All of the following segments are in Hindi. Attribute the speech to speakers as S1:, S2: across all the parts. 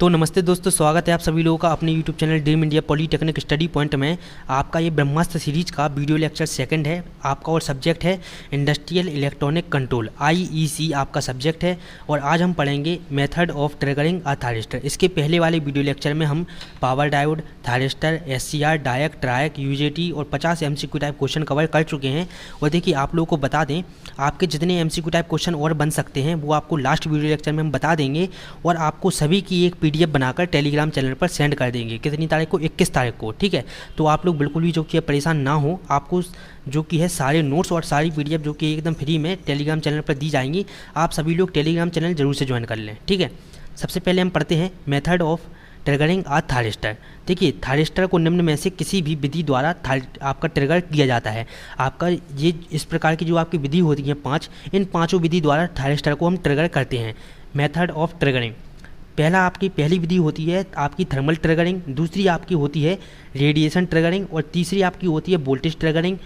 S1: तो नमस्ते दोस्तों, स्वागत है आप सभी लोगों का अपने YouTube channel dream India polytechnic study point में। आपका ये ब्रह्मास्त्र सीरीज का वीडियो लेक्चर सेकंड है आपका, और सब्जेक्ट है इंडस्ट्रियल इलेक्ट्रॉनिक कंट्रोल IEC आपका सब्जेक्ट है। और आज हम पढ़ेंगे method of triggering a thyristor. इसके पहले वाले वीडियो लेक्चर में हम power diode, thyristor, SCR, डायक, ट्रायक, UJT और 50 MCQ टाइप क्वेश्चन कवर कर चुके हैं। और देखिए, आप लोगों को बता दें, आपके जितने MCQ टाइप क्वेश्चन और बन सकते हैं वो आपको लास्ट वीडियो लेक्चर में हम बता देंगे, और आपको सभी की एक PDF बनाकर टेलीग्राम चैनल पर सेंड कर देंगे। कितनी तारीख को? 21 तारीख को। ठीक है, तो आप लोग बिल्कुल भी जो कि परेशान ना हो, आपको जो कि है सारे नोट्स और सारी PDF जो कि एकदम फ्री में टेलीग्राम चैनल पर दी जाएंगी। आप सभी लोग टेलीग्राम चैनल जरूर से ज्वाइन कर लें। ठीक है, सबसे पहले हम पढ़ते हैं method of triggering a thyristor. देखिए, थायरिस्टर को निम्न में से किसी भी विधि द्वारा आपका ट्रिगर किया जाता है। आपका ये इस प्रकार की जो आपकी विधि होती है 5, इन पाँचों विधि द्वारा थायरिस्टर को हम ट्रिगर करते हैं। मेथड ऑफ ट्रिगरिंग, पहली विधि होती है आपकी थर्मल ट्रिगरिंग, दूसरी आपकी होती है रेडिएशन ट्रिगरिंग, और तीसरी आपकी होती है वोल्टेज ट्रिगरिंग,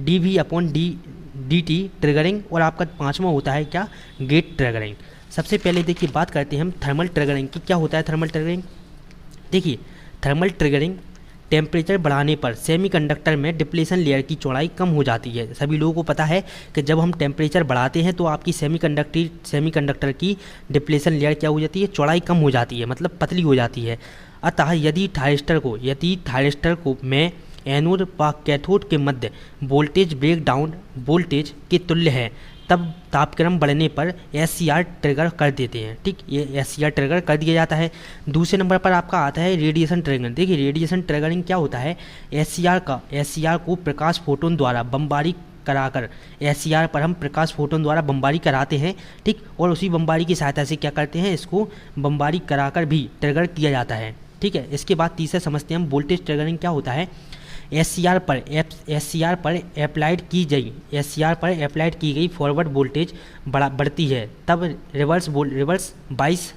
S1: dV/dt ट्रिगरिंग, और आपका पांचवा होता है क्या? Gate triggering. सबसे पहले देखिए, बात करते हैं हम थर्मल ट्रिगरिंग की। क्या होता है थर्मल ट्रिगरिंग? देखिए, थर्मल ट्रिगरिंग टेम्परेचर बढ़ाने पर सेमीकंडक्टर में डिप्लेशन लेयर की चौड़ाई कम हो जाती है। सभी लोगों को पता है कि जब हम टेम्परेचर बढ़ाते हैं तो आपकी सेमीकंडक्टर की डिप्लेशन लेयर क्या हो जाती है? चौड़ाई कम हो जाती है, मतलब पतली हो जाती है। अतः यदि थायरिस्टर को में एनोड व कैथोड के मध्य वोल्टेज ब्रेकडाउन वोल्टेज के तुल्य है, तब तापक्रम बढ़ने पर SCR ट्रिगर कर देते हैं। ठीक, ये SCR ट्रिगर कर दिया जाता है। दूसरे नंबर पर आपका आता है रेडिएशन ट्रिगरिंग। देखिए, रेडिएशन ट्रिगरिंग क्या होता है? SCR को प्रकाश फोटोन द्वारा बमबारी कराकर, SCR पर हम प्रकाश फोटोन द्वारा बमबारी कराते हैं। ठीक, और उसी बमबारी की सहायता से क्या करते हैं? इसको बमबारी कराकर भी ट्रिगर किया जाता है। ठीक है, इसके बाद तीसरा समझते हैं हम वोल्टेज ट्रिगरिंग क्या होता है। SCR पर अप्लाइड की गई फॉरवर्ड वोल्टेज बढ़ती है, तब रिवर्स बाइस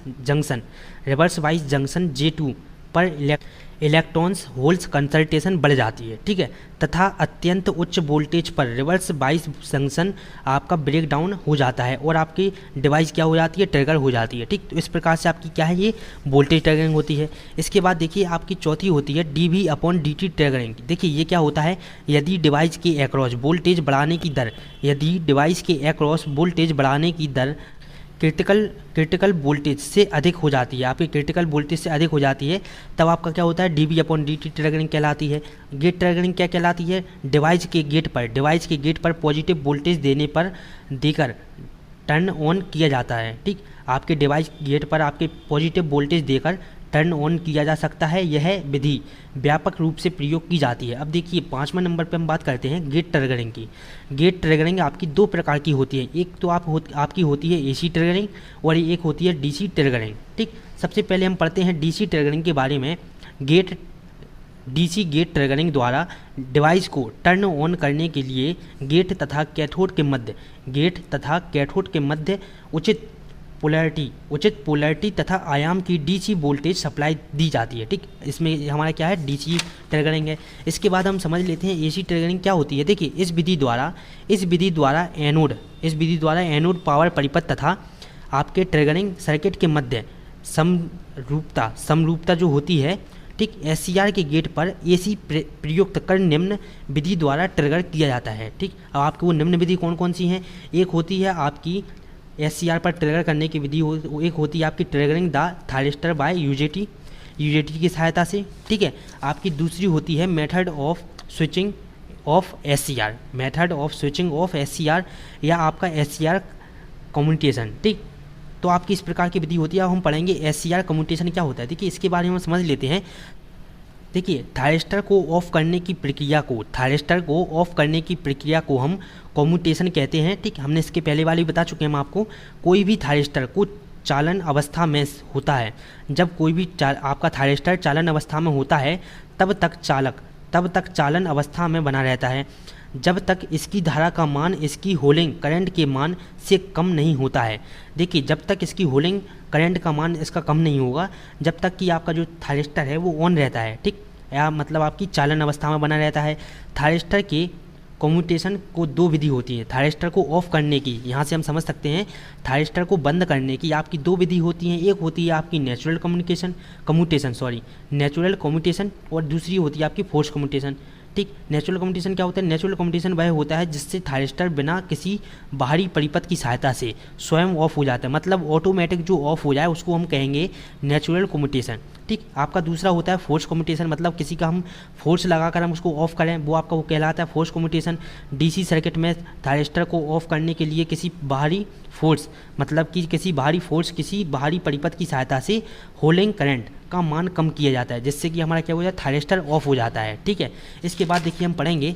S1: जंक्शन J2 पर इलेक्ट्रॉन्स होल्स कंसल्टेशन बढ़ जाती है। ठीक है, तथा अत्यंत उच्च वोल्टेज पर रिवर्स बाइस जंक्शन आपका ब्रेक डाउन हो जाता है, और आपकी डिवाइस क्या हो जाती है? ट्रिगर हो जाती है। ठीक, तो इस प्रकार से आपकी क्या है? ये वोल्टेज ट्रिगरिंग होती है। इसके बाद देखिए, आपकी चौथी होती है dV/dt ट्रिगरिंग। देखिए, ये क्या होता है? यदि डिवाइस के अक्रॉस वोल्टेज बढ़ाने की दर क्रिटिकल वोल्टेज से अधिक हो जाती है, आपकी क्रिटिकल वोल्टेज से अधिक हो जाती है, तब आपका क्या होता है? dV/dt ट्रिगरिंग कहलाती है। गेट ट्रिगरिंग क्या कहलाती है? डिवाइस के गेट पर पॉजिटिव वोल्टेज देकर टर्न ऑन किया जाता है। ठीक, आपके डिवाइस गेट पर आपके पॉजिटिव वोल्टेज देकर टर्न ऑन किया जा सकता है। यह विधि व्यापक रूप से प्रयोग की जाती है। अब देखिए, 5वें नंबर पे हम बात करते हैं गेट ट्रिगरिंग की। गेट ट्रिगरिंग आपकी दो प्रकार की होती है। एक तो आपकी होती है AC ट्रिगरिंग, और एक होती है DC ट्रिगरिंग। ठीक, सबसे पहले हम पढ़ते हैं DC ट्रिगरिंग के बारे में। DC गेट ट्रिगरिंग द्वारा डिवाइस को टर्न ऑन करने के लिए गेट तथा कैथोड के मध्य उचित पोलैरिटी तथा आयाम की DC वोल्टेज सप्लाई दी जाती है। ठीक, इसमें हमारा क्या है? DC ट्रिगरिंग है। इसके बाद हम समझ लेते हैं AC ट्रिगरिंग क्या होती है। देखिए, इस विधि द्वारा एनोड पावर परिपथ तथा आपके ट्रिगरिंग सर्किट के मध्य समरूपता जो होती है, ठीक, SCR के गेट पर AC प्रयुक्त कर निम्न विधि द्वारा ट्रिगर किया जाता है। ठीक, अब आपको वो निम्न विधि कौन कौन सी हैं? एक होती है आपकी SCR पर ट्रिगर करने की विधि, एक होती है आपकी triggering the thyristor by UJT की सहायता से। ठीक है, आपकी दूसरी होती है method of switching off SCR, या आपका SCR कम्यूटेशन। ठीक, तो आपकी इस प्रकार की विधि होती है। अब हम पढ़ेंगे SCR कम्यूटेशन क्या होता है। देखिए, इसके बारे में हम समझ लेते हैं। देखिए, थायरिस्टर को ऑफ करने की प्रक्रिया को हम कम्यूटेशन कहते हैं। ठीक, हमने इसके पहले वाले बता चुके हैं हम आपको। कोई भी थायरिस्टर को चालन अवस्था में होता है, जब कोई भी आपका थायरिस्टर चालन अवस्था में होता है, तब तक चालन अवस्था में बना रहता है, जब तक इसकी धारा का मान इसकी होल्डिंग करंट के मान से कम नहीं होता है। देखिए, जब तक इसकी होल्डिंग करंट का मान इसका कम नहीं होगा, जब तक कि आपका जो थायरिस्टर है वो ऑन रहता है। ठीक, या मतलब आपकी चालन अवस्था में बना रहता है। थायरिस्टर के कम्यूटेशन को दो विधि होती है थायरिस्टर को ऑफ करने की। यहाँ से हम समझ सकते हैं थायरिस्टर को बंद करने की आपकी दो विधि होती हैं। एक होती है आपकी नेचुरल नेचुरल कम्यूटेशन और दूसरी होती है आपकी फोर्स कम्यूटेशन। ठीक, नेचुरल कम्यूटेशन क्या होता है? नेचुरल कम्यूटेशन वह होता है जिससे थायरिस्टर बिना किसी बाहरी परिपथ की सहायता से स्वयं ऑफ हो जाता है, मतलब ऑटोमेटिक जो ऑफ हो जाए उसको हम कहेंगे नेचुरल कम्यूटेशन। ठीक, आपका दूसरा होता है फोर्स कम्यूटेशन, मतलब किसी का हम फोर्स लगाकर हम उसको ऑफ करें, वो आपका वो कहलाता है फोर्स कम्यूटेशन। डीसी सर्किट में थायरिस्टर को ऑफ करने के लिए किसी बाहरी फोर्स, मतलब कि किसी बाहरी परिपथ की सहायता से होल्डिंग करंट का मान कम किया जाता है, जिससे कि हमारा क्या हो जाता है? थायरिस्टर ऑफ हो जाता है। ठीक है, इसके बाद देखिए हम पढ़ेंगे,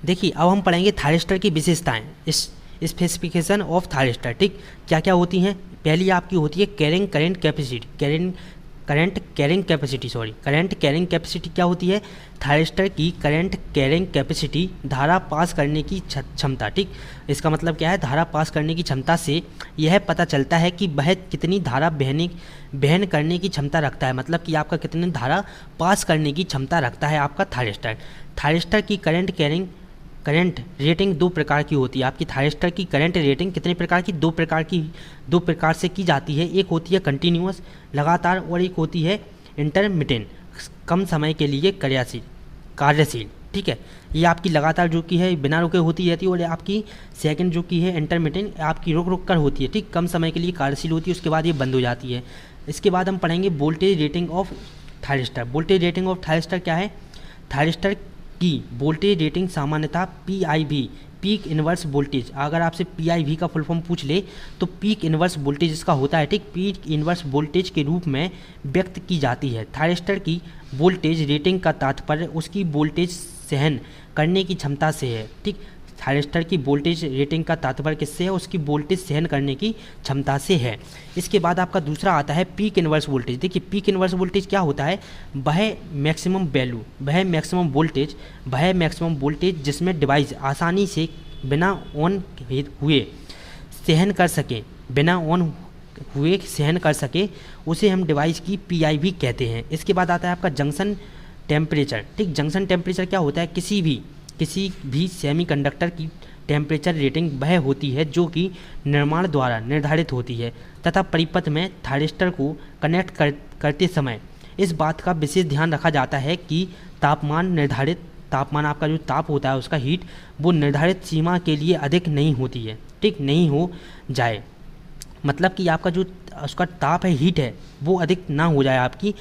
S1: देखिए अब हम पढ़ेंगे थायरिस्टर की विशेषताएं, इस स्पेसिफिकेशन ऑफ थायरिस्टर। ठीक, क्या क्या होती हैं? पहली आपकी होती है carrying current capacity. Current carrying capacity क्या होती है? थायरिस्टर की करंट कैरिंग कैपेसिटी, धारा पास करने की क्षमता। ठीक, इसका मतलब क्या है? धारा पास करने की क्षमता से यह पता चलता है कि वह कितनी धारा बहन करने की क्षमता रखता है, मतलब कि आपका कितनी धारा पास करने की क्षमता रखता है आपका थायरिस्टर। थायरिस्टर की करंट रेटिंग दो प्रकार की होती है। आपकी थायरिस्टर की करंट रेटिंग कितने प्रकार की? दो प्रकार से की जाती है। एक होती है कंटिन्यूअस लगातार और एक होती है इंटरमिटेंट कम समय के लिए कार्यशील। ठीक है, ये आपकी लगातार जो की है बिना रुके होती रहती है और आपकी सेकंड जो की है इंटरमिटेंट आपकी रुक कर होती है। ठीक, कम समय के लिए कार्यशील होती है, उसके बाद ये बंद हो जाती है। इसके बाद हम पढ़ेंगे voltage rating of thyristor. Voltage rating of thyristor क्या है? थायरिस्टर की वोल्टेज रेटिंग सामान्यतः PIV पीक इन्वर्स वोल्टेज, अगर आपसे PIV का फुल फॉर्म पूछ ले तो पीक इन्वर्स वोल्टेज इसका होता है। ठीक, पीक इन्वर्स वोल्टेज के रूप में व्यक्त की जाती है। थायरिस्टर की वोल्टेज रेटिंग का तात्पर्य उसकी वोल्टेज सहन करने की क्षमता से है। ठीक, थायरिस्टर की वोल्टेज रेटिंग का तात्पर्य किससे है? उसकी वोल्टेज सहन करने की क्षमता से है। इसके बाद आपका दूसरा आता है पीक इन्वर्स वोल्टेज। देखिए पीक इन्वर्स वोल्टेज क्या होता है? वह मैक्सिमम वोल्टेज जिसमें डिवाइस आसानी से बिना ऑन हुए सहन कर सके उसे हम डिवाइस की PIV कहते हैं। इसके बाद आता है आपका जंक्शन टेम्परेचर। ठीक, जंक्शन टेम्परेचर क्या होता है? किसी भी सेमीकंडक्टर की टेम्परेचर रेटिंग वह होती है जो कि निर्माण द्वारा निर्धारित होती है तथा परिपथ में थायरिस्टर को कनेक्ट करते समय इस बात का विशेष ध्यान रखा जाता है कि तापमान आपका जो ताप होता है उसका हीट वो निर्धारित सीमा के लिए अधिक नहीं होती है। ठीक, नहीं हो जाए, मतलब कि आपका जो उसका ताप है, हीट है, वो अधिक ना हो जाए आपकी,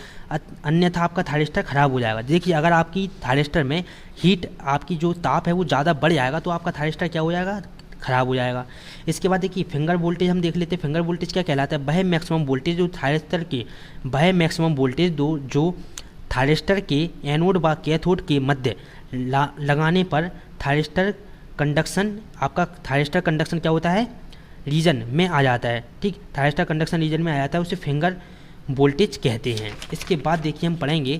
S1: अन्यथा आपका थायरिस्टर ख़राब हो जाएगा। देखिए अगर आपकी थायरिस्टर में हीट आपकी जो ताप है वो ज़्यादा बढ़ जाएगा तो आपका थायरिस्टर क्या हो जाएगा? ख़राब हो जाएगा। इसके बाद देखिए फिंगर वोल्टेज हम देख लेते हैं। फिंगर वोल्टेज क्या कहलाता है? वह मैक्सिमम वोल्टेज जो थायरिस्टर के एनोड व कैथोड के मध्य लगाने पर थायरिस्टर कंडक्शन क्या होता है? रीजन में आ जाता है। ठीक, थायरिस्टर कंडक्शन रीजन में आ जाता है, उसे फिंगर वोल्टेज कहते हैं। इसके बाद देखिए हम पढ़ेंगे,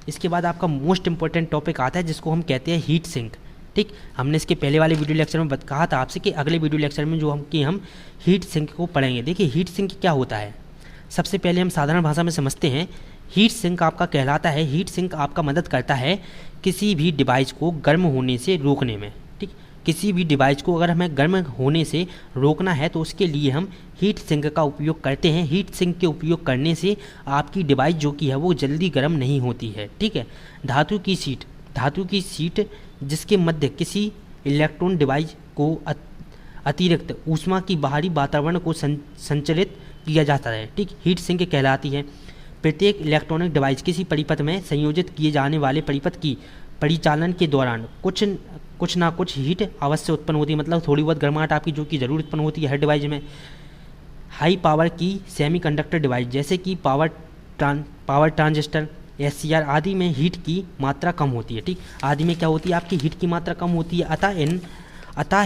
S1: इसके बाद आपका मोस्ट इंपॉर्टेंट टॉपिक आता है जिसको हम कहते हैं हीट सिंक। ठीक, हमने इसके पहले वाले वीडियो लेक्चर में कहा था आपसे कि अगले वीडियो लेक्चर में हम हीट सिंक को पढ़ेंगे। देखिए हीट सिंक क्या होता है? सबसे पहले हम साधारण भाषा में समझते हैं। हीट सिंक आपका कहलाता है, हीट सिंक आपका मदद करता है किसी भी डिवाइस को गर्म होने से रोकने में। ठीक, किसी भी डिवाइस को अगर हमें गर्म होने से रोकना है तो उसके लिए हम हीट सिंक का उपयोग करते हैं। हीट सिंक के उपयोग करने से आपकी डिवाइस जो कि है वो जल्दी गर्म नहीं होती है। ठीक है, धातु की सीट जिसके मध्य किसी इलेक्ट्रॉन डिवाइस को अतिरिक्त ऊष्मा की बाहरी वातावरण को संचालित किया जाता है। ठीक, हीट सिंक कहलाती है। प्रत्येक इलेक्ट्रॉनिक डिवाइस किसी परिपथ में संयोजित किए जाने वाले परिपथ की परिचालन के दौरान कुछ ना कुछ हीट अवश्य उत्पन्न होती है, मतलब थोड़ी बहुत गर्माहट आपकी जो कि ज़रूर उत्पन्न होती है हर डिवाइस में। हाई पावर की सेमीकंडक्टर डिवाइस जैसे कि पावर ट्रांजिस्टर, SCR आदि में हीट की मात्रा कम होती है। ठीक, आदि में क्या होती है? आपकी हीट की मात्रा कम होती है। अतः इन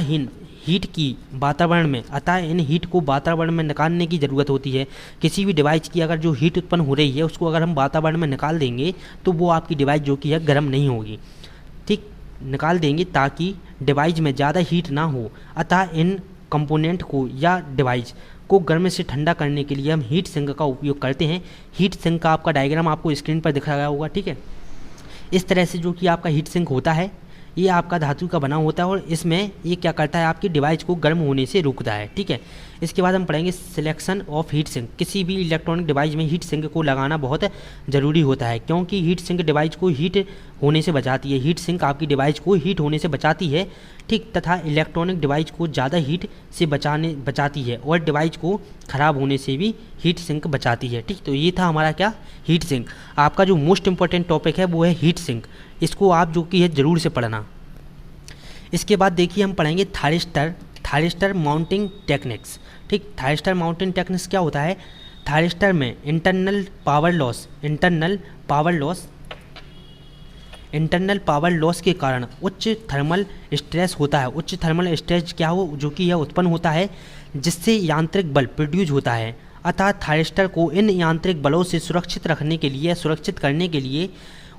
S1: हीट को वातावरण में निकालने की ज़रूरत होती है। किसी भी डिवाइस की अगर जो हीट उत्पन्न हो रही है उसको अगर हम वातावरण में निकाल देंगे तो वो आपकी डिवाइस जो कि है गर्म नहीं होगी। ठीक, निकाल देंगे ताकि डिवाइस में ज़्यादा हीट ना हो। अतः इन कंपोनेंट को या डिवाइस को गर्म से ठंडा करने के लिए हम हीट सिंक का उपयोग करते हैं। हीट सिंक का आपका डायग्राम आपको स्क्रीन पर दिखाया गया होगा। ठीक है, इस तरह से जो कि आपका हीट सिंक होता है, ये आपका धातु का बना होता है और इसमें ये क्या करता है, आपकी डिवाइस को गर्म होने से रोकता है। ठीक है, इसके बाद हम पढ़ेंगे सिलेक्शन ऑफ हीट सिंक। किसी भी इलेक्ट्रॉनिक डिवाइस में हीट सिंक को लगाना बहुत ज़रूरी होता है, क्योंकि हीट सिंक डिवाइस को हीट होने से बचाती है। हीट सिंक आपकी डिवाइस को हीट होने से बचाती है, ठीक, तथा इलेक्ट्रॉनिक डिवाइस को ज़्यादा हीट से बचाती है और डिवाइस को ख़राब होने से भी हीट सिंक बचाती है। ठीक, तो ये था हमारा क्या, हीट सिंक। आपका जो मोस्ट इंपॉर्टेंट टॉपिक है वो है हीट सिंक, इसको आप जो कि है ज़रूर से पढ़ना। इसके बाद देखिए हम पढ़ेंगे थायरिस्टर माउंटिंग टेक्निक्स। ठीक, थायरिस्टर माउंटिंग टेक्निक्स क्या होता है, थायरिस्टर में इंटरनल पावर लॉस के कारण उच्च थर्मल स्ट्रेस होता है। उच्च थर्मल स्ट्रेस क्या हो, जो कि यह उत्पन्न होता है जिससे यांत्रिक बल प्रोड्यूस होता है। अतः थायरिस्टर को इन यांत्रिक बलों से सुरक्षित करने के लिए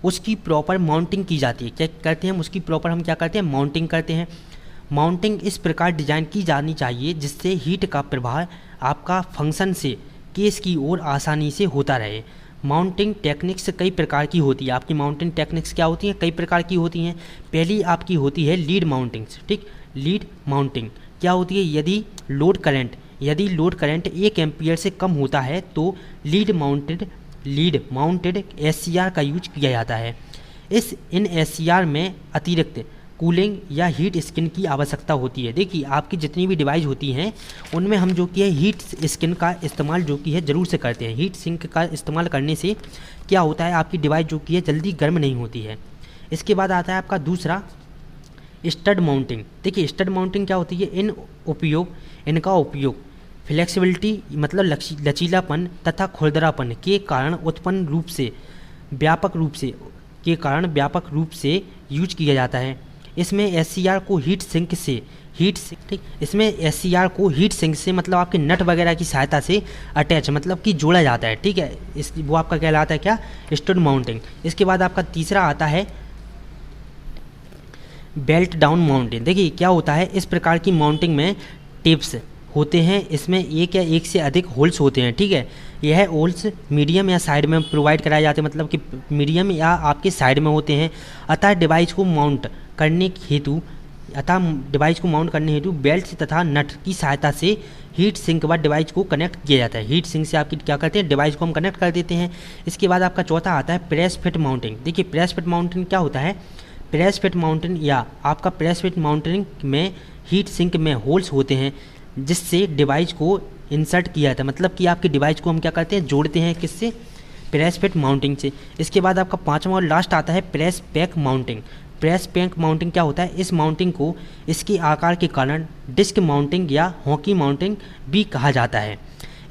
S1: उसकी प्रॉपर माउंटिंग की जाती है। क्या करते हैं, उसकी प्रॉपर हम क्या करते हैं, माउंटिंग करते हैं। माउंटिंग इस प्रकार डिजाइन की जानी चाहिए जिससे हीट का प्रभाव आपका फंक्शन से केस की ओर आसानी से होता रहे। माउंटिंग टेक्निक्स कई प्रकार की होती है। आपकी माउंटिंग टेक्निक्स क्या होती हैं, कई प्रकार की होती हैं। पहली आपकी होती है लीड माउंटिंग्स। ठीक, लीड माउंटिंग क्या होती है, यदि लोड करंट 1 एम्पियर से कम होता है तो लीड माउंटेड SCR का यूज किया जाता है। इन SCR में अतिरिक्त कूलिंग या हीट स्किन की आवश्यकता होती है। देखिए आपकी जितनी भी डिवाइस होती हैं उनमें हम जो कि है हीट स्किन का इस्तेमाल जो कि है ज़रूर से करते हैं। हीट सिंक का इस्तेमाल करने से क्या होता है, आपकी डिवाइस जो कि है जल्दी गर्म नहीं होती है। इसके बाद आता है आपका दूसरा स्टड माउंटिंग। देखिए स्टड माउंटिंग क्या होती है, इनका उपयोग फ्लेक्सिबिलिटी मतलब लचीलापन तथा खुरदरापन के कारण व्यापक रूप से यूज किया जाता है। इसमें SCR को हीट सिंक से मतलब आपके नट वगैरह की सहायता से अटैच मतलब कि जोड़ा जाता है। ठीक है, वो आपका कहलाता है क्या, स्टड माउंटिंग। इसके बाद आपका तीसरा आता है बेल्ट डाउन माउंटिंग। देखिए क्या होता है, इस प्रकार की माउंटिंग में टिप्स होते हैं, इसमें एक या एक से अधिक होल्स होते हैं। ठीक है, यह होल्स मीडियम या साइड में प्रोवाइड कराए जाते हैं, मतलब कि मीडियम या आपके साइड में होते हैं। अतः डिवाइस को माउंट करने हेतु बेल्ट तथा नट की सहायता से हीट सिंक व डिवाइस को कनेक्ट किया जाता है। हीट सिंक से आपकी क्या करते हैं, डिवाइस को हम कनेक्ट कर देते हैं। इसके बाद आपका चौथा आता है प्रेस फिट माउंटिंग। देखिए प्रेस फिट माउंटिंग क्या होता है, प्रेस फिट माउंटिंग में हीट सिंक में होल्स होते हैं जिससे डिवाइस को इंसर्ट किया जाता है, मतलब कि आपकी डिवाइस को हम क्या करते हैं, जोड़ते हैं, किससे, प्रेस फिट माउंटिंग से। इसके बाद आपका पांचवा और लास्ट आता है press pack mounting. Press pack mounting क्या होता है, इस माउंटिंग को इसके आकार के कारण डिस्क माउंटिंग या हॉकी माउंटिंग भी कहा जाता है।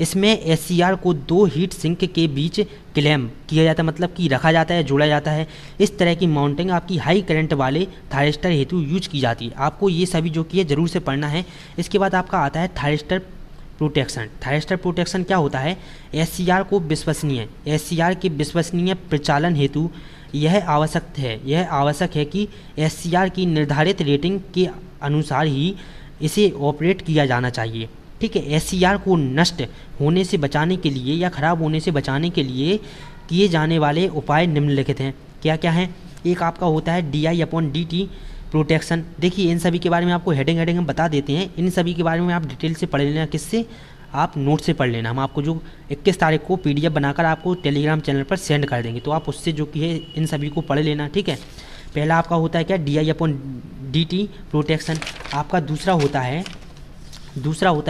S1: इसमें SCR को 2 हीट सिंक के बीच क्लैम किया जाता है, मतलब कि रखा जाता है, जोड़ा जाता है। इस तरह की माउंटिंग आपकी हाई करंट वाले थायरिस्टर हेतु यूज की जाती है। आपको ये सभी जो कि है ज़रूर से पढ़ना है। इसके बाद आपका आता है थायरिस्टर प्रोटेक्शन। थायरिस्टर प्रोटेक्शन क्या होता है, SCR के विश्वसनीय प्रचालन हेतु यह आवश्यक है कि SCR की निर्धारित रेटिंग के अनुसार ही इसे ऑपरेट किया जाना चाहिए। ठीक है, SCR को नष्ट होने से बचाने के लिए या ख़राब होने से बचाने के लिए किए जाने वाले उपाय निम्नलिखित हैं। क्या क्या हैं, एक आपका होता है DI/DT प्रोटेक्शन। देखिए इन सभी के बारे में आपको हेडिंग हम बता देते हैं। इन सभी के बारे में आप डिटेल से पढ़ लेना, किससे, आप नोट से पढ़ लेना। हम आपको जो 21 तारीख को PDF बनाकर आपको टेलीग्राम चैनल पर सेंड कर देंगे, तो आप उससे जो कि है इन सभी को पढ़ लेना। ठीक है, पहला आपका होता है क्या, DI/DT प्रोटेक्शन। आपका दूसरा होता है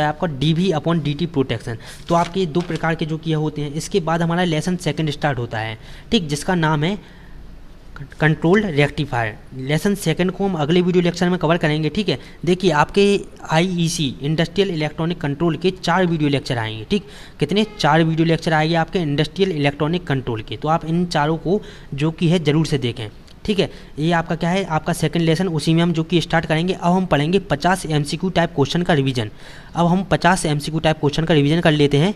S1: आपका DV/DT प्रोटेक्शन। तो आपके 2 प्रकार के जो कि होते हैं। इसके बाद हमारा लेसन सेकंड स्टार्ट होता है, ठीक, जिसका नाम है कंट्रोल्ड रेक्टिफायर। लेसन सेकंड को हम अगले वीडियो लेक्चर में कवर करेंगे। ठीक है, देखिए आपके IEC इंडस्ट्रियल इलेक्ट्रॉनिक कंट्रोल के 4 वीडियो लेक्चर आएंगे। ठीक, कितने, 4 वीडियो लेक्चर आएंगे आपके इंडस्ट्रियल इलेक्ट्रॉनिक कंट्रोल के। तो आप इन चारों को जो कि है ज़रूर से देखें। ठीक है, ये आपका क्या है, आपका सेकंड लेसन, उसी में हम जो कि स्टार्ट करेंगे। अब हम पढ़ेंगे 50 MCQ टाइप क्वेश्चन का रिवीजन। अब हम 50 MCQ टाइप क्वेश्चन का रिवीजन कर लेते हैं।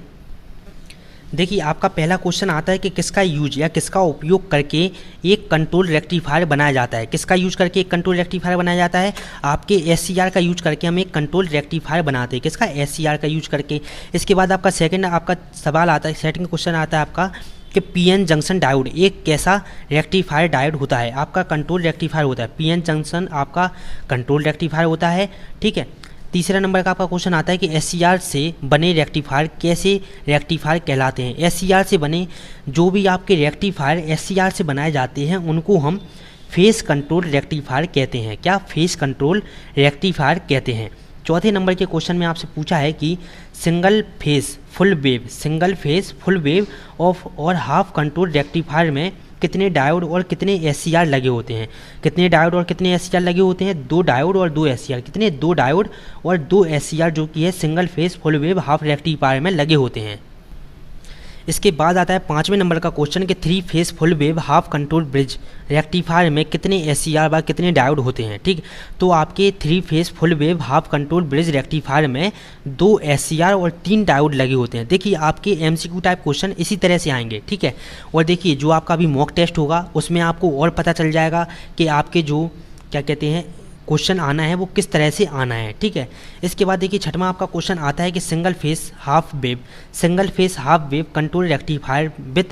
S1: देखिए आपका पहला क्वेश्चन आता है कि किसका यूज या किसका उपयोग करके एक कंट्रोल रेक्टिफायर बनाया जाता है। किसका यूज करके एक कंट्रोल रेक्टिफायर बनाया जाता है, आपके SCR का यूज करके हम एक कंट्रोल रेक्टिफायर बनाते हैं। किसका, SCR का यूज करके। इसके बाद आपका सेकंड आपका सवाल आता है, सेकंड क्वेश्चन आता है आपका कि पीएन जंक्शन डायोड एक कैसा रेक्टिफायर डायोड होता है, आपका कंट्रोल रेक्टिफायर होता है। पीएन जंक्शन आपका कंट्रोल रेक्टिफायर होता है, ठीक है। तीसरा नंबर का आपका क्वेश्चन आता है कि एससीआर से बने रेक्टिफायर कैसे रेक्टिफायर कहलाते हैं। एससीआर से बने जो भी आपके रेक्टिफायर एससीआर से बनाए जाते हैं उनको हम फेस कंट्रोल रेक्टिफायर कहते हैं। क्या? फेस कंट्रोल रेक्टिफायर कहते हैं। चौथे नंबर के क्वेश्चन में आपसे पूछा है कि single phase full wave of और हाफ कंट्रोल रेक्टिफायर में कितने डायोड और कितने एससीआर लगे होते हैं। कितने डायोड और कितने एससीआर लगे होते हैं? 2 डायोड और 2 एससीआर। कितने? 2 डायोड और 2 एससीआर जो कि है single phase full wave half rectifier में लगे होते हैं। इसके बाद आता है 5वें नंबर का क्वेश्चन कि 3 face full wave half control bridge rectifier में कितने एससीआर व कितने डायोड होते हैं, ठीक। तो आपके 3 face full wave half control bridge rectifier में 2 एससीआर और 3 डायोड लगे होते हैं। देखिए आपके एमसीक्यू टाइप क्वेश्चन इसी तरह से आएंगे, ठीक है। और देखिए जो आपका अभी मॉक टेस्ट होगा उसमें आपको और पता चल जाएगा कि आपके जो क्या कहते हैं क्वेश्चन आना है वो किस तरह से आना है, ठीक है। इसके बाद देखिए छठवां आपका क्वेश्चन आता है कि single phase half wave control rectifier with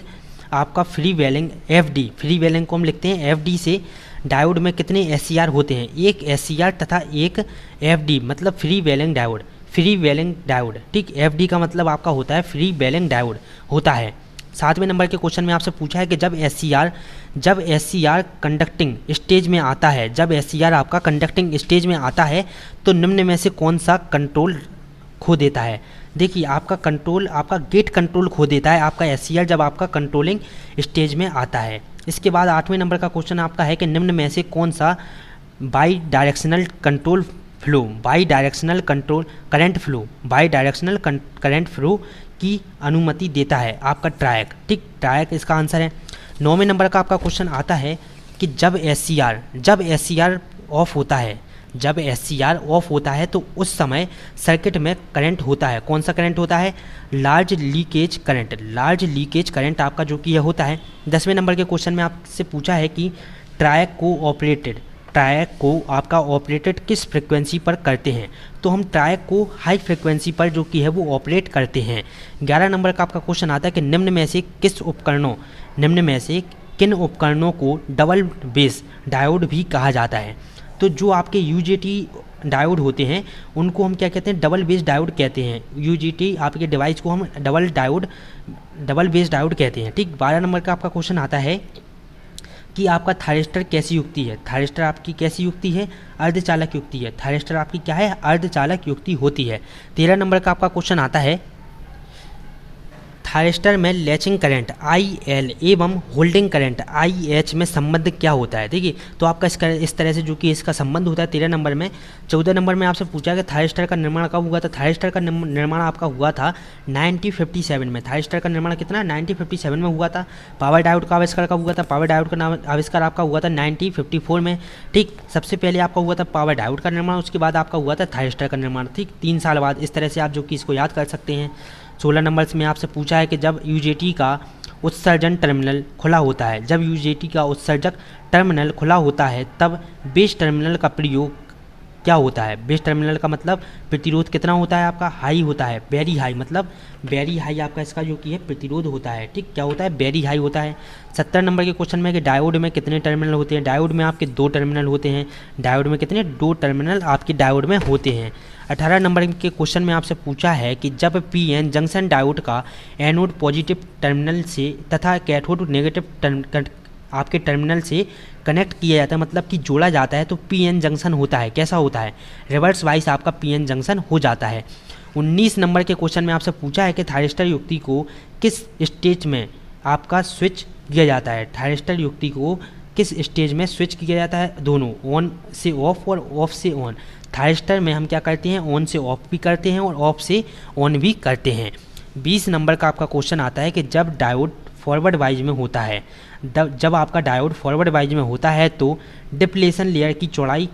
S1: आपका फ्री वेलिंग एफडी, फ्री वेलिंग को हम लिखते हैं एफडी से डायोड में कितने एससीआर होते हैं? 1 एससीआर तथा 1 एफडी मतलब फ्री वेलिंग डायोड, ठीक। एफडी का मतलब आपका होता है फ्री वेलिंग डायोड होता है। 7वें नंबर के क्वेश्चन में आपसे पूछा है कि जब एससीआर कंडक्टिंग स्टेज में आता है, जब एससीआर आपका कंडक्टिंग स्टेज में आता है तो निम्न में से कौन सा कंट्रोल खो देता है। देखिए आपका गेट कंट्रोल खो देता है आपका एससीआर जब आपका कंट्रोलिंग स्टेज में आता है। इसके बाद 8वें नंबर का क्वेश्चन आपका है कि निम्न में से कौन सा बाई डायरेक्शनल करंट फ्लो की अनुमति देता है? आपका ट्रायक, ठीक। ट्रायक इसका आंसर है। 9वें नंबर का आपका क्वेश्चन आता है कि जब एससीआर ऑफ होता है तो उस समय सर्किट में करंट होता है। कौन सा करंट होता है? लार्ज लीकेज करंट आपका जो कि यह होता है। 10वें नंबर के क्वेश्चन में आपसे पूछा है कि ट्रायक को आपका ऑपरेटेड किस फ्रिक्वेंसी पर करते हैं? तो हम ट्रायक को हाई फ्रिक्वेंसी पर जो कि है वो ऑपरेट करते हैं। 11 नंबर का आपका क्वेश्चन आता है कि निम्न में से किन उपकरणों को डबल बेस डायोड भी कहा जाता है? तो जो आपके यूजेटी डायोड होते हैं उनको हम क्या कहते हैं? डबल बेस डायोड कहते हैं। यूजेटी आपके डिवाइस को हम डबल बेस डायोड कहते हैं, ठीक। 12 नंबर का आपका क्वेश्चन आता है कि आपका थायरिस्टर कैसी युक्ति है? थायरिस्टर आपकी कैसी युक्ति है? अर्धचालक युक्ति है। थायरिस्टर आपकी क्या है? अर्धचालक युक्ति होती है। 13 नंबर का आपका क्वेश्चन आता है थायरिस्टर में लैचिंग करंट IL एवं होल्डिंग करंट IH में संबंध क्या होता है? देखिए तो आपका इस तरह से जो कि इसका संबंध होता है 13 नंबर में। 14 नंबर में आपसे पूछा कि थायरिस्टर का निर्माण कब हुआ था? थायरिस्टर का निर्माण आपका हुआ था 1957 में। थायरिस्टर का निर्माण कितना? 1957 में हुआ था। पावर डायोड का आविष्कार कब हुआ था? पावर डायोड का आविष्कार आपका हुआ था 1954 में, ठीक। सबसे पहले आपका हुआ था पावर डायोड का निर्माण, उसके बाद आपका हुआ था थायरिस्टर का निर्माण, ठीक। 3 साल बाद। इस तरह से आप जो कि इसको याद कर सकते हैं। 16 नंबर में आपसे पूछा है कि जब यूजेटी का उत्सर्जन टर्मिनल खुला होता है, जब यूजेटी का उत्सर्जक टर्मिनल खुला होता है तब बेस टर्मिनल का प्रयोग क्या होता है? बेस टर्मिनल का मतलब प्रतिरोध कितना होता है? आपका हाई होता है, वेरी हाई, मतलब वेरी हाई आपका इसका जो कि है प्रतिरोध होता है, ठीक। क्या होता है? वेरी हाई होता है। 70 नंबर के क्वेश्चन में कि डायोड में कितने टर्मिनल होते हैं? डायोड में आपके 2 टर्मिनल होते हैं। डायोड में कितने? 2 टर्मिनल आपके डायोड में होते हैं। 18 नंबर के क्वेश्चन में आपसे पूछा है कि जब पीएन जंक्शन डायोड का एनोड पॉजिटिव टर्मिनल से तथा कैथोड नेगेटिव आपके टर्मिनल से कनेक्ट किया जाता है, मतलब कि जोड़ा जाता है, तो पीएन जंक्शन होता है। कैसा होता है? रिवर्स वाइज आपका पीएन जंक्शन हो जाता है। 19 नंबर के क्वेश्चन में आपसे पूछा है कि थायरिस्टर युक्ति को किस स्टेज में आपका स्विच किया जाता है? थायरिस्टर युक्ति को किस स्टेज में स्विच किया जाता है? दोनों, ऑन से ऑफ और ऑफ से ऑन। थायरिस्टर में हम क्या करते हैं? ऑन से ऑफ भी करते हैं और ऑफ से ऑन भी करते हैं। 20 नंबर का आपका क्वेश्चन आता है कि जब डायोड फॉरवर्ड वाइज में होता है, जब आपका डायोड फॉरवर्ड वाइज में होता है तो डिप्लेशन लेयर की चौड़ाई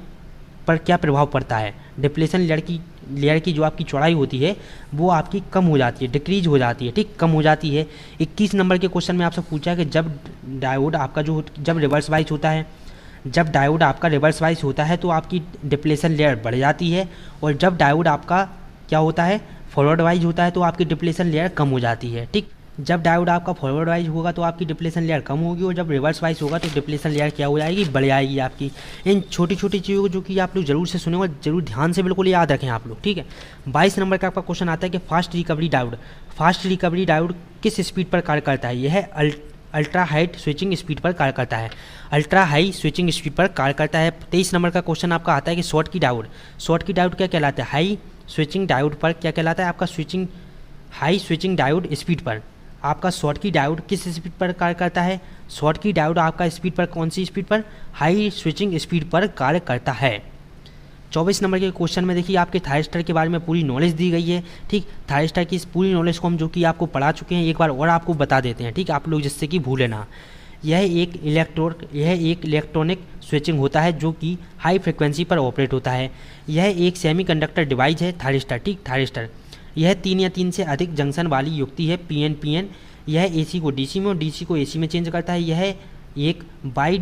S1: पर क्या प्रभाव पड़ता है? डिप्लेशन लेयर की जो आपकी चौड़ाई होती है वो आपकी कम हो जाती है, डिक्रीज हो जाती है, ठीक, कम हो जाती है। 21 नंबर के क्वेश्चन में आपसे पूछा है कि जब डायोड आपका जब रिवर्स वाइज होता है, जब डायोड आपका रिवर्स वाइज होता है तो आपकी डिप्लेशन लेयर बढ़ जाती है, और जब डायोड आपका क्या होता है? फॉरवर्ड वाइज होता है तो आपकी डिप्लेशन लेयर कम हो जाती है, ठीक। जब डायोड आपका फॉरवर्ड वाइज होगा तो आपकी डिप्लेशन लेयर कम होगी, और जब रिवर्स वाइज होगा तो डिप्लेशन लेयर क्या हो जाएगी, बढ़ जाएगी आपकी। इन छोटी छोटी चीज़ों को जो कि आप लोग जरूर से सुने और जरूर ध्यान से बिल्कुल याद रखें आप लोग, ठीक है। 22 नंबर का आपका क्वेश्चन आता है कि फास्ट रिकवरी डायोड किस स्पीड पर कार्य करता है। यह अल्ट्रा हाई स्विचिंग स्पीड पर कार्य करता है, अल्ट्रा हाई स्विचिंग स्पीड पर कार्य करता है। 23 नंबर का क्वेश्चन आपका आता है कि शॉर्ट की डायोड क्या कहलाता है, हाई स्विचिंग डायोड पर क्या कहलाता है आपका, हाई स्विचिंग डायोड स्पीड पर। आपका शॉर्ट की डायोड किस स्पीड पर कार्य करता है, शॉर्ट की डायोड आपका स्पीड पर कौन सी स्पीड पर, हाई स्विचिंग स्पीड पर कार्य करता है। 24 नंबर के क्वेश्चन में देखिए आपके थायरिस्टर के बारे में पूरी नॉलेज दी गई है, ठीक। थायरिस्टर की इस पूरी नॉलेज को हम जो कि आपको पढ़ा चुके हैं, एक बार और आपको बता देते हैं, ठीक, आप लोग जिससे कि भूले ना। यह एक इलेक्ट्रॉनिक स्विचिंग होता है जो कि हाई फ्रिक्वेंसी पर ऑपरेट होता है। यह एक सेमीकंडक्टर डिवाइस है थायरिस्टर, ठीक, थायरिस्टर। यह 3 या 3 से अधिक जंक्शन वाली युक्ति है, PN। यह AC को DC में और DC को AC में चेंज करता है। यह एक बाई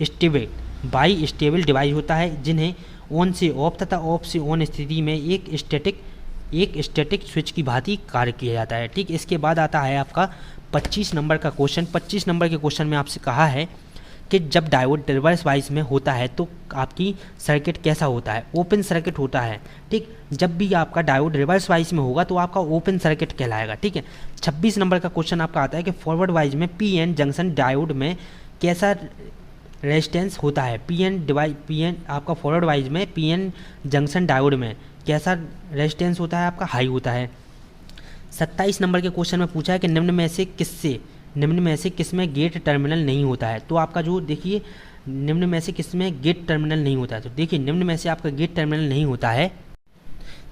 S1: स्टेबल डिवाइस होता है जिन्हें ऑन से ऑफ तथा ऑफ से ऑन स्थिति में एक स्टैटिक स्विच की भांति कार्य किया जाता है, ठीक। इसके बाद आता है आपका 25 नंबर का क्वेश्चन। 25 नंबर के क्वेश्चन में आपसे कहा है कि जब डायोड रिवर्स वाइज में होता है तो आपकी सर्किट कैसा होता है, ओपन सर्किट होता है, ठीक। जब भी आपका डायोड रिवर्स वाइज में होगा तो आपका ओपन सर्किट कहलाएगा, ठीक है। 26 नंबर का क्वेश्चन आपका आता है कि फॉरवर्ड वाइज में PN जंक्शन डायोड में कैसा रेजिस्टेंस होता है, PN आपका फॉरवर्ड वाइज में PN जंक्शन डायोड में कैसा रेजिस्टेंस होता है, आपका हाई होता है। 27 नंबर के क्वेश्चन में पूछा है कि निम्न में से किसमें गेट टर्मिनल नहीं होता है। तो आपका जो देखिए निम्न में से किसमें गेट टर्मिनल नहीं होता है, तो देखिए निम्न में से आपका गेट टर्मिनल नहीं होता है,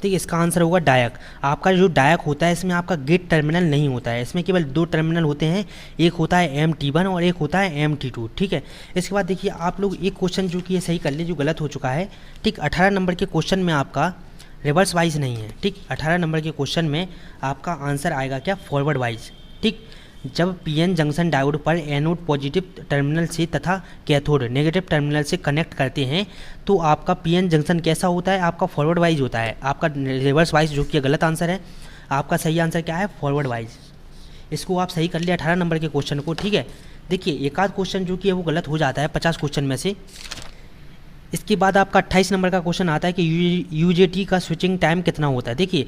S1: ठीक। इसका आंसर होगा डायक। आपका जो डायक होता है इसमें आपका गेट टर्मिनल नहीं होता है, इसमें केवल 2 टर्मिनल होते हैं, एक होता है MT1 और एक होता है MT2, ठीक है। इसके बाद देखिए आप लोग एक क्वेश्चन जो कि ये सही कर ले जो गलत हो चुका है, ठीक। 18 नंबर के क्वेश्चन में आपका रिवर्स वाइज नहीं है, ठीक। 18 नंबर के क्वेश्चन में आपका आंसर आएगा क्या, फॉरवर्ड वाइज, ठीक। जब PN जंक्शन डायोड पर एनोड पॉजिटिव टर्मिनल से तथा कैथोड नेगेटिव टर्मिनल से कनेक्ट करते हैं तो आपका PN जंक्शन कैसा होता है, आपका फॉरवर्ड वाइज होता है। आपका रिवर्स वाइज जो कि गलत आंसर है, आपका सही आंसर क्या है, फॉरवर्ड वाइज। इसको आप सही कर लिया 18 नंबर के क्वेश्चन को, ठीक है। देखिए एक आध क्वेश्चन जो कि है वो गलत हो जाता है 50 क्वेश्चन में से। इसके बाद आपका 28 नंबर का क्वेश्चन आता है कि UJT का स्विचिंग टाइम कितना होता है। देखिए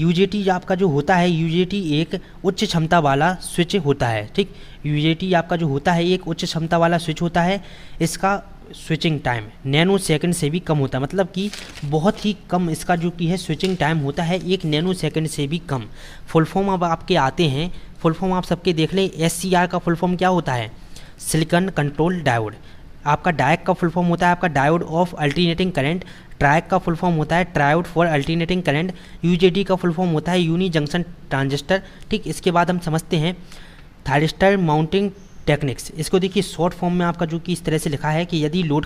S1: UJT आपका जो होता है, UJT एक उच्च क्षमता वाला स्विच होता है, ठीक। UJT आपका जो होता है एक उच्च क्षमता वाला स्विच होता है। इसका स्विचिंग टाइम नैनो सेकंड से भी कम होता है, मतलब कि बहुत ही कम इसका जो कि है स्विचिंग टाइम होता है, 1 नैनो सेकंड से भी कम। फुल फॉर्म अब आपके आते हैं, फुल फॉर्म आप सबके देख लें। SCR का फुल फॉर्म क्या होता है, सिलिकॉन कंट्रोल डायोड। आपका डायक का फुल फॉर्म होता है आपका डायोड ऑफ अल्टरनेटिंग करंट। ट्रायक का फुल फॉर्म होता है triode for alternating current. UJT का फुल फॉर्म होता है यूनी जंक्शन ट्रांजिस्टर, ठीक। इसके बाद हम समझते हैं थायरिस्टर माउंटिंग टेक्निक्स। इसको देखिए शॉर्ट फॉर्म में आपका जो कि इस तरह से लिखा है कि यदि लोड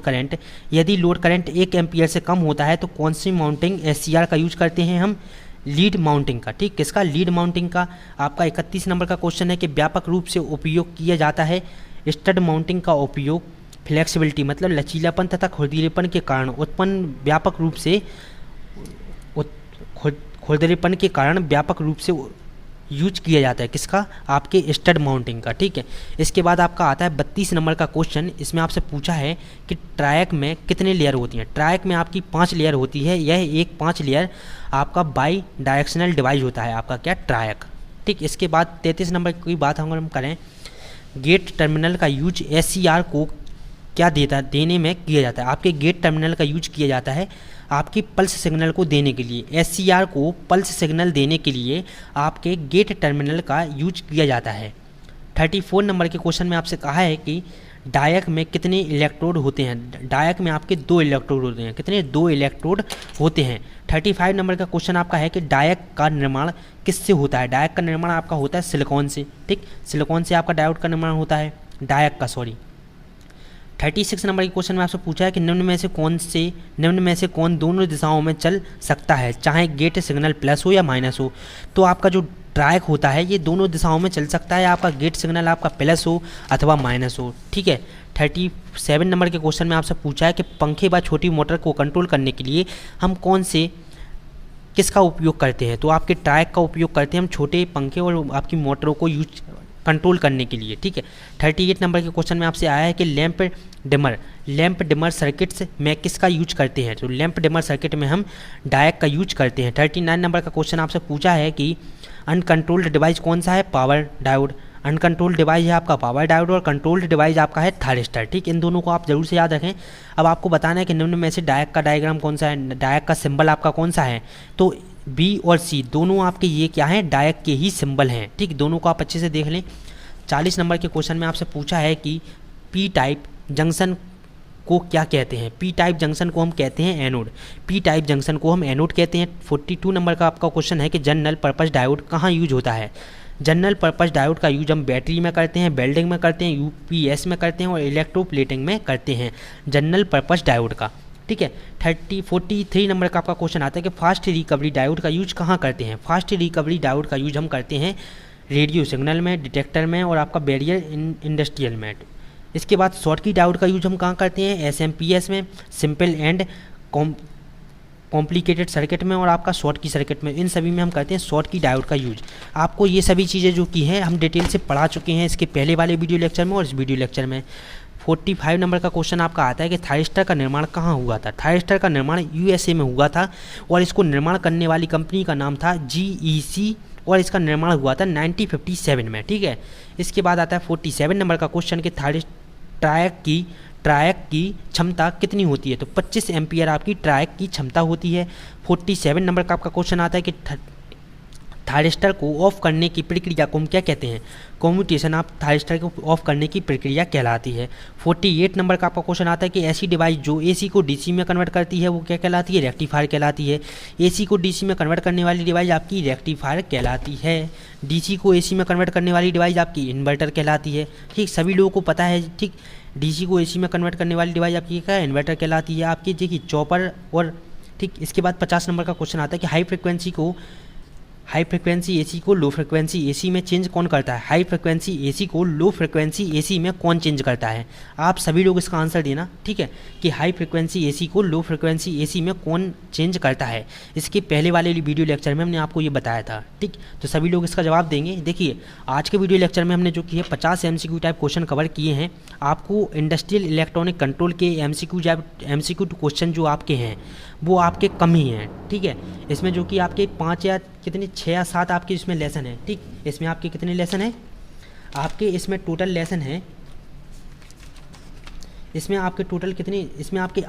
S1: करंट 1 एम्पियर से कम होता है तो कौन सी माउंटिंग SCR का यूज करते हैं हम, लीड माउंटिंग का, ठीक। किसका, लीड माउंटिंग का। आपका 31 नंबर का क्वेश्चन है कि व्यापक रूप से उपयोग किया जाता है स्टड माउंटिंग का उपयोग फ्लेक्सिबिलिटी मतलब लचीलापन तथा खुरदरेपन के कारण उत्पन्न व्यापक रूप से खुरदरेपन के कारण व्यापक रूप से यूज किया जाता है, किसका, आपके स्टड माउंटिंग का, ठीक है। इसके बाद आपका आता है 32 नंबर का क्वेश्चन। इसमें आपसे पूछा है कि ट्रायक में कितने लेयर होती हैं। ट्रायक में आपकी 5 लेयर होती है। यह एक 5 लेयर आपका बाई डायरेक्शनल डिवाइस होता है आपका क्या, ट्रायक, ठीक। इसके बाद 33 नंबर की बात अगर हम करें, गेट टर्मिनल का यूज SCR को क्या देने में किया जाता है। आपके गेट टर्मिनल का यूज किया जाता है आपकी पल्स सिग्नल को देने के लिए। SCR को पल्स सिग्नल देने के लिए आपके गेट टर्मिनल का यूज किया जाता है। 34 नंबर के क्वेश्चन में आपसे कहा है कि डायक में कितने इलेक्ट्रोड होते हैं। डायक में आपके 2 इलेक्ट्रोड होते हैं। कितने, 2 इलेक्ट्रोड होते हैं। 35 नंबर का क्वेश्चन आपका है कि डायक का निर्माण किससे होता है। डायक का निर्माण आपका होता है सिलिकॉन से, ठीक। सिलिकॉन से आपका डायोड का निर्माण होता है, डायक का, सॉरी। 36 नंबर के क्वेश्चन में आपसे पूछा है कि निम्न में से कौन दोनों दिशाओं में चल सकता है, चाहे गेट सिग्नल प्लस हो या माइनस हो। तो आपका जो ट्रायक होता है ये दोनों दिशाओं में चल सकता है, आपका गेट सिग्नल आपका प्लस हो अथवा माइनस हो, ठीक है। 37 नंबर के क्वेश्चन में आपसे पूछा है कि पंखे व छोटी मोटर को कंट्रोल करने के लिए हम कौन से किसका उपयोग करते हैं, तो आपके ट्रैक का उपयोग करते हैं हम छोटे पंखे और आपकी मोटरों को यूज कंट्रोल करने के लिए, ठीक है। 38 नंबर के क्वेश्चन में आपसे आया है कि लैंप डिमर सर्किट्स में किसका यूज करते हैं, तो लैंप डिमर सर्किट में हम डायक का यूज करते हैं। 39 नंबर का क्वेश्चन आपसे पूछा है कि अनकंट्रोल्ड डिवाइस कौन सा है, पावर डायोड। अनकंट्रोल्ड डिवाइस है आपका पावर डायोड और कंट्रोल्ड डिवाइस आपका है थायरिस्टर, ठीक। इन दोनों को आप जरूर से याद रखें। अब आपको बताना है कि निम्न में से डायक का डायग्राम कौन सा है, डायक का सिंबल आपका कौन सा है, तो बी और सी दोनों आपके ये क्या हैं, डायक के ही सिंबल हैं, ठीक। दोनों को आप अच्छे से देख लें। 40 नंबर के क्वेश्चन में आपसे पूछा है कि पी टाइप जंक्शन को क्या कहते हैं, पी टाइप जंक्शन को हम कहते हैं एनोड, पी टाइप जंक्शन को हम एनोड कहते हैं। 42 नंबर का आपका क्वेश्चन है कि जनरल पर्पस डायोड कहाँ यूज होता है। जनरल पर्पस डायोड का यूज हम बैटरी में करते हैं, वेल्डिंग में करते हैं, यूपीएस में करते हैं और इलेक्ट्रोप्लेटिंग में करते हैं जनरल पर्पस डायोड का, ठीक है। 43 नंबर का आपका क्वेश्चन आता है कि फास्ट रिकवरी डायोड का यूज कहाँ करते हैं। फास्ट रिकवरी डायोड का यूज हम करते हैं रेडियो सिग्नल में, डिटेक्टर में और आपका बैरियर इंडस्ट्रियल में। इसके बाद शॉर्टकी डायोड का यूज हम कहाँ करते हैं, एसएमपीएस में, सिंपल एंड कॉम्प्लिकेटेड सर्किट में और आपका शॉर्टकी सर्किट में, इन सभी में हम करते हैं शॉर्टकी डायोड का यूज। आपको ये सभी चीज़ें जो की हैं हम डिटेल से पढ़ा चुके हैं इसके पहले वाले वीडियो लेक्चर में और इस वीडियो लेक्चर में। 45 नंबर का क्वेश्चन आपका आता है कि थायरिस्टर का निर्माण कहाँ हुआ था। थायरिस्टर का निर्माण यूएसए में हुआ था और इसको निर्माण करने वाली कंपनी का नाम था GEC और इसका निर्माण हुआ था 1957 में, ठीक है। इसके बाद आता है 47 नंबर का क्वेश्चन कि ट्रायक की क्षमता कितनी होती है, तो 25 एम्पियर आपकी ट्रायक की क्षमता होती है। 47 नंबर का आपका क्वेश्चन आता है कि थायरिस्टर को ऑफ करने की प्रक्रिया को हम क्या कहते हैं, कम्यूटेशन ऑफ थायरिस्टर को ऑफ करने की प्रक्रिया कहलाती है। 48 नंबर का आपका क्वेश्चन आता है कि ऐसी डिवाइस जो एसी को डीसी में कन्वर्ट करती है वो क्या कहलाती है, रेक्टिफायर कहलाती है। एसी को डीसी में कन्वर्ट करने वाली डिवाइस आपकी रेक्टिफायर कहलाती है। डीसी को एसी में कन्वर्ट करने वाली डिवाइस आपकी इन्वर्टर कहलाती है, ठीक। सभी लोगों को पता है, ठीक। डीसी को एसी में कन्वर्ट करने वाली डिवाइस आपकी क्या है, इन्वर्टर कहलाती है आपकी, देखिए चॉपर और, ठीक। इसके बाद 50 नंबर का क्वेश्चन आता है कि हाई फ्रिक्वेंसी एसी को लो फ्रिक्वेंसी एसी में चेंज कौन करता है। हाई फ्रिक्वेंसी एसी को लो फ्रिक्वेंसी एसी में कौन चेंज करता है, आप सभी लोग इसका आंसर देना, ठीक है, कि हाई फ्रिक्वेंसी एसी को लो फ्रिक्वेंसी एसी में कौन चेंज करता है। इसके पहले वाले वीडियो लेक्चर में हमने आपको ये बताया था, ठीक। तो सभी लोग इसका जवाब देंगे। देखिए आज के वीडियो लेक्चर में हमने जो किया 50 MCQ टाइप क्वेश्चन कवर किए हैं। आपको इंडस्ट्रियल इलेक्ट्रॉनिक कंट्रोल के MCQ क्वेश्चन जो आपके हैं वो आपके कम ही हैं, ठीक है। इसमें जो कि आपके 5 या कितने 6 या 7 आपके इसमें लेसन है, ठीक। इसमें आपके कितने लेसन हैं, आपके इसमें टोटल लेसन है, इसमें आपके टोटल कितने, इसमें आपके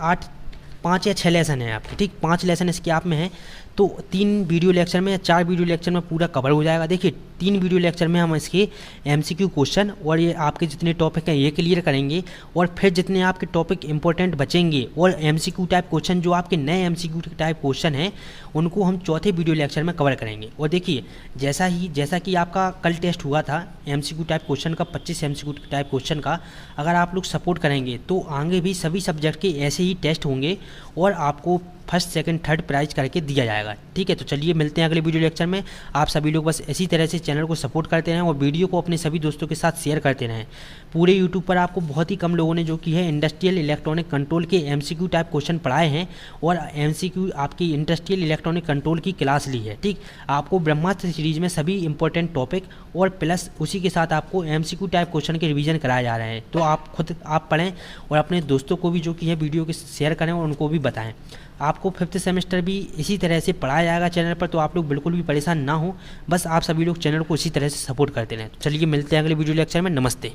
S1: 5 या 6 लेसन है आपके, ठीक। 5 लेसन इसके आप में है, तो 3 वीडियो लेक्चर में या 4 वीडियो लेक्चर में पूरा कवर हो जाएगा। देखिए 3 वीडियो लेक्चर में हम इसके MCQ क्वेश्चन और ये आपके जितने टॉपिक हैं ये क्लियर करेंगे और फिर जितने आपके टॉपिक इंपॉर्टेंट बचेंगे और MCQ टाइप क्वेश्चन जो आपके नए MCQ टाइप क्वेश्चन हैं उनको हम चौथे वीडियो लेक्चर में कवर करेंगे। और देखिए जैसा कि आपका कल टेस्ट हुआ था MCQ टाइप क्वेश्चन का, 25 MCQ टाइप क्वेश्चन का, अगर आप लोग सपोर्ट करेंगे तो आगे भी सभी सब्जेक्ट के ऐसे ही टेस्ट होंगे और आपको फर्स्ट सेकंड थर्ड प्राइज करके दिया जाएगा, ठीक है। तो चलिए मिलते हैं अगले वीडियो लेक्चर में। आप सभी लोग बस इसी तरह से चैनल को सपोर्ट करते रहें और वीडियो को अपने सभी दोस्तों के साथ शेयर करते रहें। पूरे यूट्यूब पर आपको बहुत ही कम लोगों ने जो की है इंडस्ट्रियल इलेक्ट्रॉनिक कंट्रोल के MCQ टाइप क्वेश्चन पढ़ाए हैं और MCQ आपकी इंडस्ट्रियल इलेक्ट्रॉनिक कंट्रोल की क्लास ली है, ठीक। आपको ब्रह्मास्त्र सीरीज में सभी इंपॉर्टेंट टॉपिक और प्लस उसी के साथ आपको MCQ टाइप क्वेश्चन के रिवीजन कराए जा रहे हैं। तो आप खुद आप पढ़ें और अपने दोस्तों को भी जो की है वीडियो के शेयर करें और उनको भी बताएं। आपको 5th सेमेस्टर भी इसी तरह से पढ़ाया जाएगा चैनल पर, तो आप लोग बिल्कुल भी परेशान ना हो, बस आप सभी लोग चैनल को इसी तरह से सपोर्ट करते रहें। चलिए मिलते हैं अगले वीडियो लेक्चर में। नमस्ते।